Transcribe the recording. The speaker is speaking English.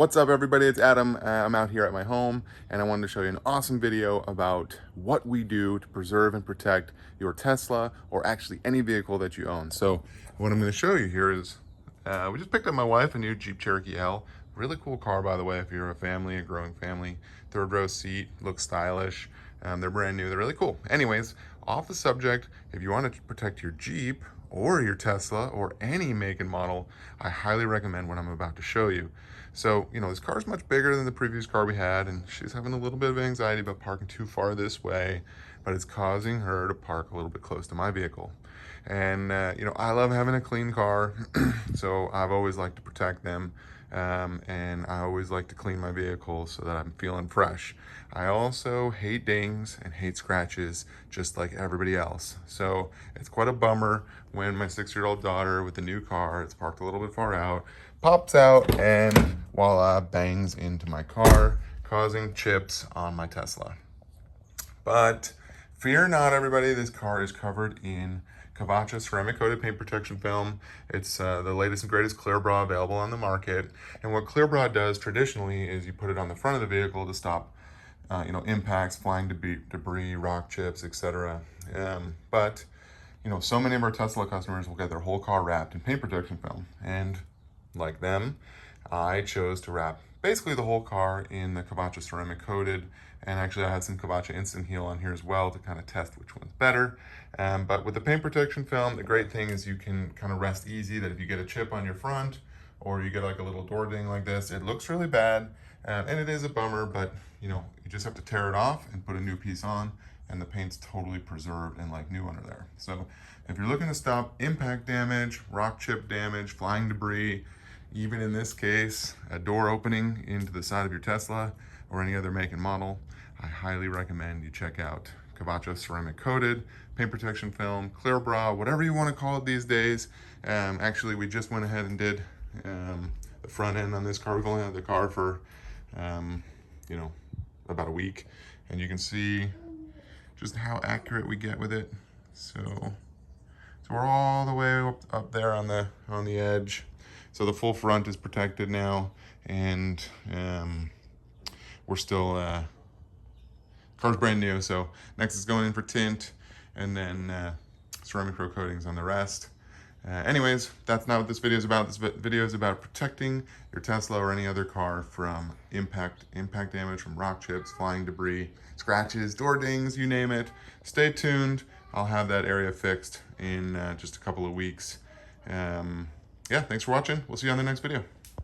What's up everybody, it's Adam. I'm out here at my home and I wanted to show you an awesome video about what we do to preserve and protect your Tesla or actually any vehicle that you own. So what I'm going to show you here is we just picked up my wife a new Jeep Cherokee L. Really cool car, by the way, if you're a family, a growing family. Third row seat, looks stylish. They're brand new, they're really cool. Anyways, off the subject, if you want to protect your Jeep or your Tesla or any make and model, I highly recommend what I'm about to show you. So, this car is much bigger than the previous car we had, and she's having a little bit of anxiety about parking too far this way, but it's causing her to park a little bit close to my vehicle. And, I love having a clean car, so I've always liked to protect them. And I always like to clean my vehicle so that I'm feeling fresh. I also hate dings and hate scratches just like everybody else. So it's quite a bummer when my 6-year-old daughter with the new car, it's parked a little bit far out, pops out and voila, bangs into my car, causing chips on my Tesla. But fear not, everybody, this car is covered in KAVACA Ceramic Coated Paint Protection Film. It's the latest and greatest Clear Bra available on the market. And what Clear Bra does traditionally is you put it on the front of the vehicle to stop impacts, flying debris, rock chips, etc. But so many of our Tesla customers will get their whole car wrapped in paint protection film. And like them, I chose to wrap basically the whole car in the KAVACA Ceramic Coated. And actually I had some KAVACA Instant Heal on here as well to kind of test which one's better. But with the paint protection film, the great thing is you can kind of rest easy that if you get a chip on your front or you get like a little door ding like this, it looks really bad. And it is a bummer, but you just have to tear it off and put a new piece on and the paint's totally preserved and like new under there. So if you're looking to stop impact damage, rock chip damage, flying debris, even in this case, a door opening into the side of your Tesla or any other make and model, I highly recommend you check out KAVACA Ceramic Coated Paint Protection Film, Clear Bra, whatever you want to call it these days. Actually, we just went ahead and did the front end on this car. We've only had the car for, about a week. And you can see just how accurate we get with it. So we're all the way up there on the edge. So the full front is protected now, and we're still, car's brand new. So next is going in for tint, and then ceramic pro coatings on the rest. Anyways, that's not what this video is about. This video is about protecting your Tesla or any other car from impact damage from rock chips, flying debris, scratches, door dings, you name it. Stay tuned. I'll have that area fixed in just a couple of weeks. Yeah, thanks for watching. We'll see you on the next video.